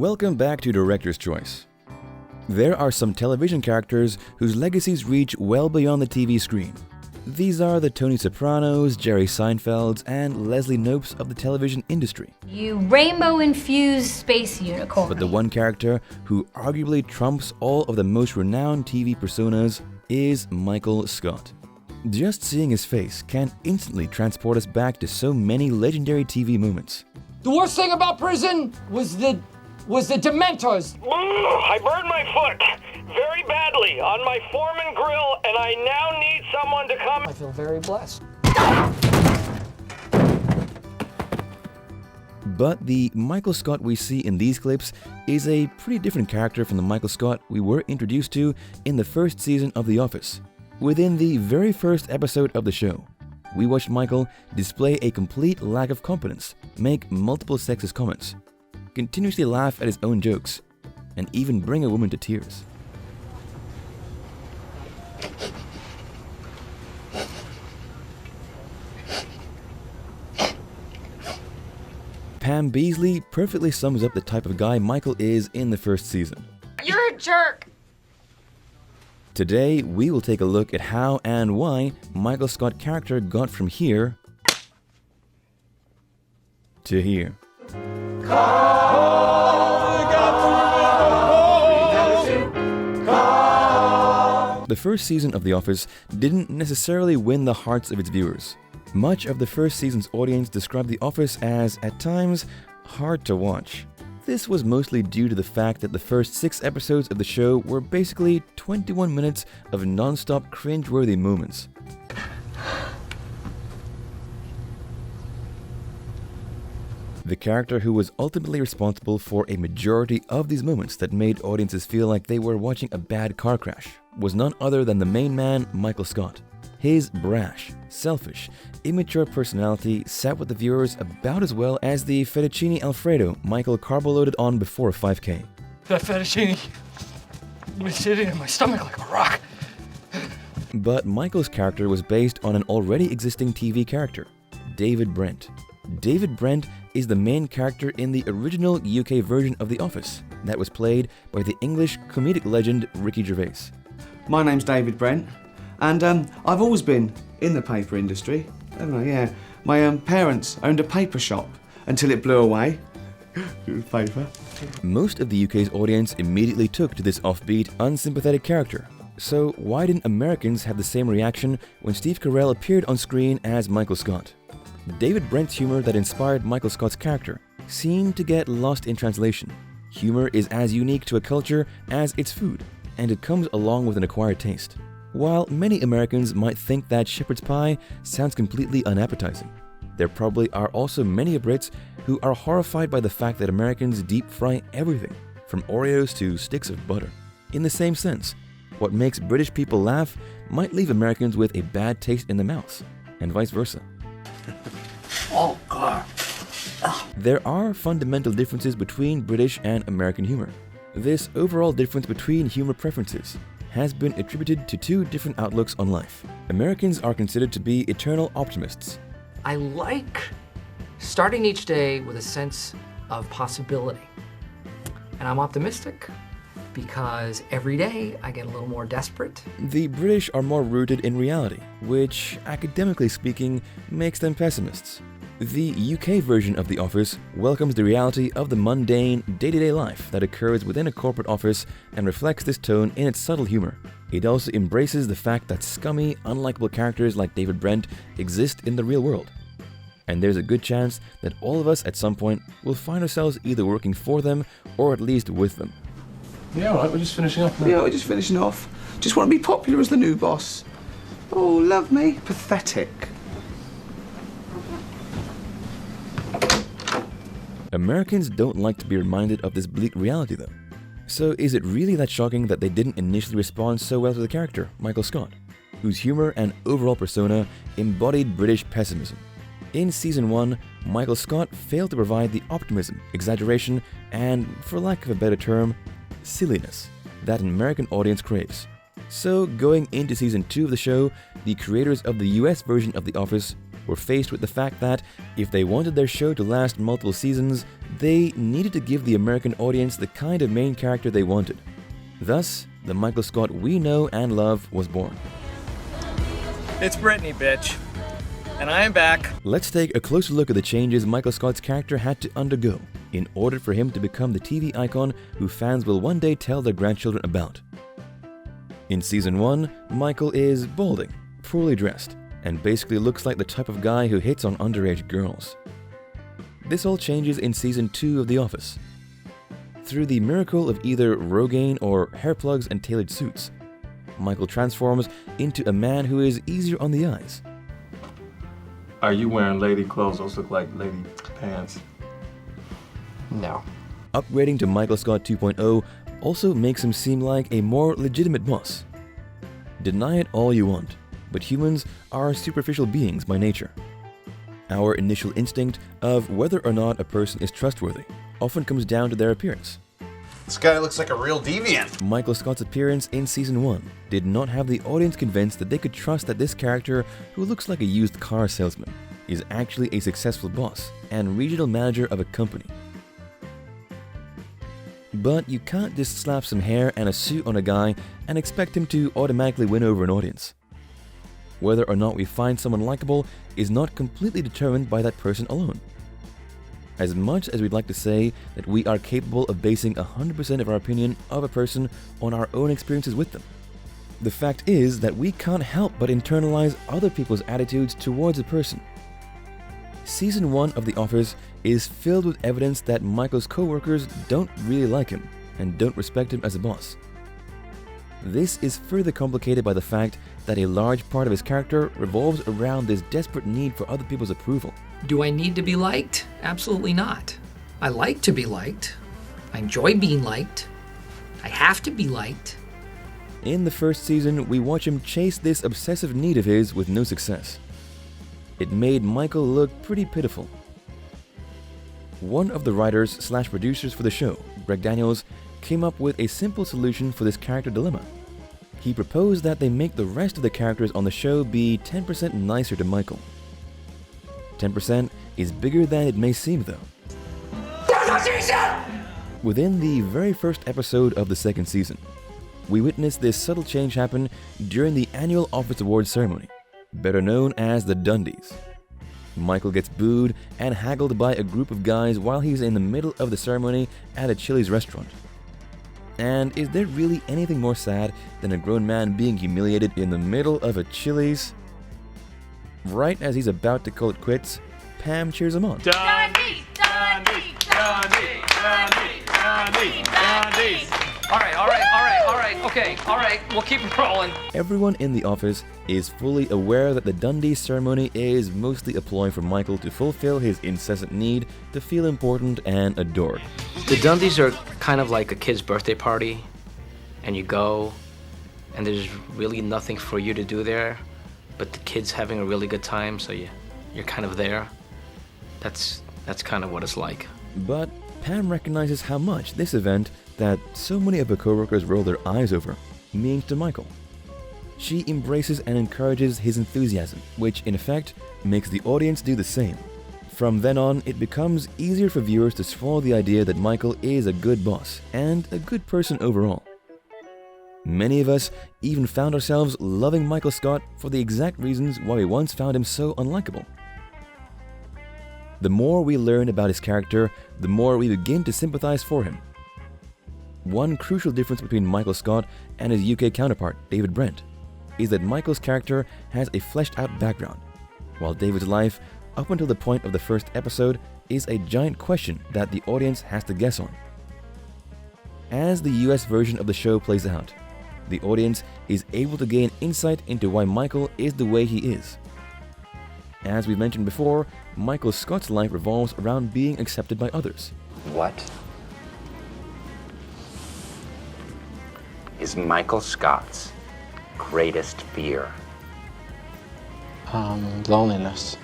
Welcome back to Director's Choice. There are some television characters whose legacies reach well beyond the TV screen. These are the Tony Sopranos, Jerry Seinfelds, and Leslie Knopes of the television industry. You rainbow-infused space unicorn. But the one character who arguably trumps all of the most renowned TV personas is Michael Scott. Just seeing his face can instantly transport us back to so many legendary TV moments. The worst thing about prison was the Dementors. I burned my foot very badly on my Foreman grill, and I now need someone to come. I feel very blessed. But the Michael Scott we see in these clips is a pretty different character from the Michael Scott we were introduced to in the first season of The Office. Within the very first episode of the show, we watched Michael display a complete lack of competence, make multiple sexist comments, continuously laugh at his own jokes, and even bring a woman to tears. Pam Beesly perfectly sums up the type of guy Michael is in the first season. You're a jerk! Today, we will take a look at how and why Michael Scott character got from here to here. The first season of The Office didn't necessarily win the hearts of its viewers. Much of the first season's audience described The Office as, at times, hard to watch. This was mostly due to the fact that the first 6 episodes of the show were basically 21 minutes of non-stop cringe-worthy moments. The character who was ultimately responsible for a majority of these moments that made audiences feel like they were watching a bad car crash was none other than the main man, Michael Scott. His brash, selfish, immature personality sat with the viewers about as well as the fettuccine alfredo Michael carbo-loaded on before a 5K. That fettuccine was sitting in my stomach like a rock. But Michael's character was based on an already existing TV character, David Brent. David Brent is the main character in the original UK version of The Office that was played by the English comedic legend Ricky Gervais. My name's David Brent, and I've always been in the paper industry, haven't I? Yeah. My parents owned a paper shop until it blew away. Paper. Most of the UK's audience immediately took to this offbeat, unsympathetic character. So why didn't Americans have the same reaction when Steve Carell appeared on screen as Michael Scott? David Brent's humor that inspired Michael Scott's character seemed to get lost in translation. Humor is as unique to a culture as its food, and it comes along with an acquired taste. While many Americans might think that shepherd's pie sounds completely unappetizing, there probably are also many Brits who are horrified by the fact that Americans deep fry everything, from Oreos to sticks of butter. In the same sense, what makes British people laugh might leave Americans with a bad taste in the mouth, and vice versa. Oh, God. There are fundamental differences between British and American humor. This overall difference between humor preferences has been attributed to 2 different outlooks on life. Americans are considered to be eternal optimists. I like starting each day with a sense of possibility. And I'm optimistic because every day I get a little more desperate. The British are more rooted in reality, which, academically speaking, makes them pessimists. The UK version of The Office welcomes the reality of the mundane, day-to-day life that occurs within a corporate office and reflects this tone in its subtle humor. It also embraces the fact that scummy, unlikable characters like David Brent exist in the real world. And there's a good chance that all of us at some point will find ourselves either working for them or at least with them. Yeah, all right, we're just finishing off now. Yeah, we're just finishing off. Just want to be popular as the new boss. Oh, love me. Pathetic. Americans don't like to be reminded of this bleak reality though. So is it really that shocking that they didn't initially respond so well to the character, Michael Scott, whose humor and overall persona embodied British pessimism? In Season 1, Michael Scott failed to provide the optimism, exaggeration, and, for lack of a better term, silliness that an American audience craves. So going into Season 2 of the show, the creators of the US version of The Office were faced with the fact that if they wanted their show to last multiple seasons, they needed to give the American audience the kind of main character they wanted. Thus, the Michael Scott we know and love was born. It's Brittany, bitch. And I am back. Let's take a closer look at the changes Michael Scott's character had to undergo in order for him to become the TV icon who fans will one day tell their grandchildren about. In Season 1, Michael is balding, poorly dressed, and basically looks like the type of guy who hits on underage girls. This all changes in Season 2 of The Office. Through the miracle of either Rogaine or hair plugs and tailored suits, Michael transforms into a man who is easier on the eyes. Are you wearing lady clothes? Those look like lady pants. No. Upgrading to Michael Scott 2.0 also makes him seem like a more legitimate boss. Deny it all you want, but humans are superficial beings by nature. Our initial instinct of whether or not a person is trustworthy often comes down to their appearance. This guy looks like a real deviant. Michael Scott's appearance in Season 1 did not have the audience convinced that they could trust that this character, who looks like a used car salesman, is actually a successful boss and regional manager of a company. But you can't just slap some hair and a suit on a guy and expect him to automatically win over an audience. Whether or not we find someone likable is not completely determined by that person alone. As much as we'd like to say that we are capable of basing 100% of our opinion of a person on our own experiences with them, the fact is that we can't help but internalize other people's attitudes towards a person. Season 1 of The Office is filled with evidence that Michael's co-workers don't really like him and don't respect him as a boss. This is further complicated by the fact that a large part of his character revolves around this desperate need for other people's approval. Do I need to be liked? Absolutely not. I like to be liked. I enjoy being liked. I have to be liked. In the first season, we watch him chase this obsessive need of his with no success. It made Michael look pretty pitiful. One of the writers/producers for the show, Greg Daniels, came up with a simple solution for this character dilemma. He proposed that they make the rest of the characters on the show be 10% nicer to Michael. 10% is bigger than it may seem, though. Within the very first episode of the second season, we witness this subtle change happen during the annual Office Awards ceremony, better known as the Dundies. Michael gets booed and haggled by a group of guys while he's in the middle of the ceremony at a Chili's restaurant. And is there really anything more sad than a grown man being humiliated in the middle of a Chili's? Right as he's about to call it quits, Pam cheers him on. Dundies! Dundies! Dundies! Dundies! Dundies! Dundies! All right, okay, all right, we'll keep it rolling. Everyone in the office is fully aware that the Dundies ceremony is mostly a ploy for Michael to fulfill his incessant need to feel important and adored. The Dundies are kind of like a kid's birthday party, and you go, and there's really nothing for you to do there, but the kid's having a really good time, so you're kind of there. That's kind of what it's like. But Pam recognizes how much this event that so many of her coworkers roll their eyes over means to Michael. She embraces and encourages his enthusiasm, which in effect makes the audience do the same. From then on, it becomes easier for viewers to swallow the idea that Michael is a good boss and a good person overall. Many of us even found ourselves loving Michael Scott for the exact reasons why we once found him so unlikable. The more we learn about his character, the more we begin to sympathize for him. One crucial difference between Michael Scott and his UK counterpart, David Brent, is that Michael's character has a fleshed-out background, while David's life, up until the point of the first episode, is a giant question that the audience has to guess on. As the US version of the show plays out, the audience is able to gain insight into why Michael is the way he is. As we mentioned before, Michael Scott's life revolves around being accepted by others. What is Michael Scott's greatest fear? Loneliness.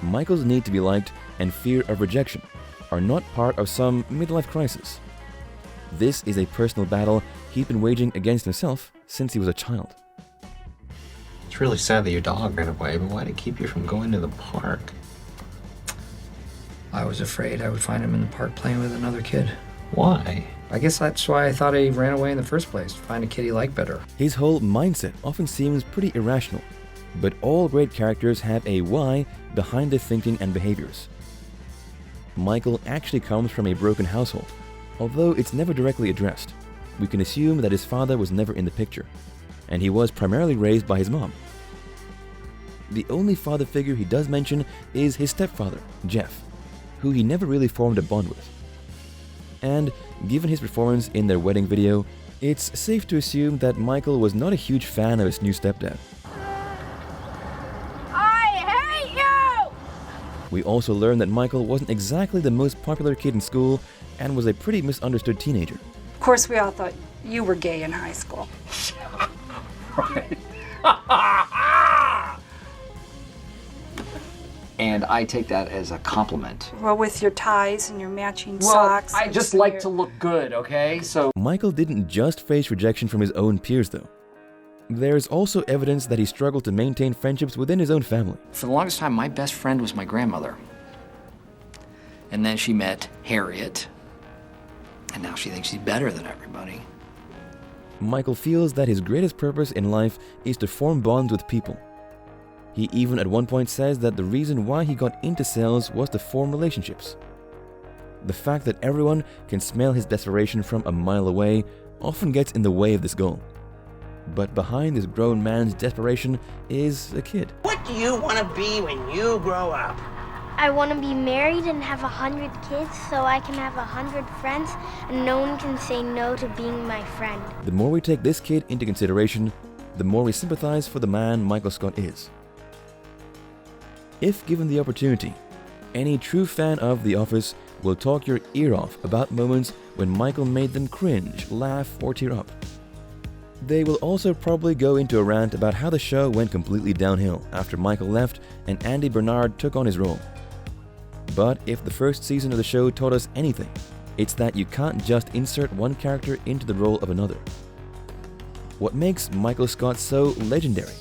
Michael's need to be liked and fear of rejection are not part of some midlife crisis. This is a personal battle he's been waging against himself since he was a child. It's really sad that your dog ran away, but why did it keep you from going to the park? I was afraid I would find him in the park playing with another kid. Why? I guess that's why I thought he ran away in the first place, to find a kid he liked better. His whole mindset often seems pretty irrational, but all great characters have a why behind their thinking and behaviors. Michael actually comes from a broken household. Although it's never directly addressed, we can assume that his father was never in the picture, and he was primarily raised by his mom. The only father figure he does mention is his stepfather, Jeff, who he never really formed a bond with. And given his performance in their wedding video, it's safe to assume that Michael was not a huge fan of his new stepdad. I hate you! We also learn that Michael wasn't exactly the most popular kid in school and was a pretty misunderstood teenager. Of course, we all thought you were gay in high school. Right. And I take that as a compliment. Well, with your ties and your matching Well, socks. I and just your- like to look good, okay? So Michael didn't just face rejection from his own peers, though. There's also evidence that he struggled to maintain friendships within his own family. for the longest time, my best friend was my grandmother. And then she met Harriet. And now she thinks she's better than everybody. Michael feels that his greatest purpose in life is to form bonds with people. He even at one point says that the reason why he got into sales was to form relationships. The fact that everyone can smell his desperation from a mile away often gets in the way of this goal. But behind this grown man's desperation is a kid. What do you want to be when you grow up? I want to be married and have 100 kids so I can have 100 friends and no one can say no to being my friend. The more we take this kid into consideration, the more we sympathize for the man Michael Scott is. If given the opportunity, any true fan of The Office will talk your ear off about moments when Michael made them cringe, laugh, or tear up. They will also probably go into a rant about how the show went completely downhill after Michael left and Andy Bernard took on his role. But if the first season of the show taught us anything, it's that you can't just insert one character into the role of another. What makes Michael Scott so legendary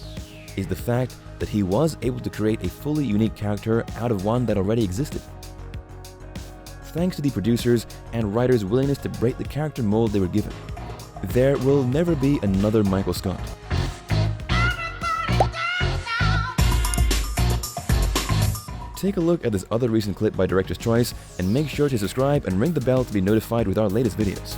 is the fact that he was able to create a fully unique character out of one that already existed. Thanks to the producers and writers' willingness to break the character mold they were given, there will never be another Michael Scott. Take a look at this other recent clip by Director's Choice and make sure to subscribe and ring the bell to be notified with our latest videos.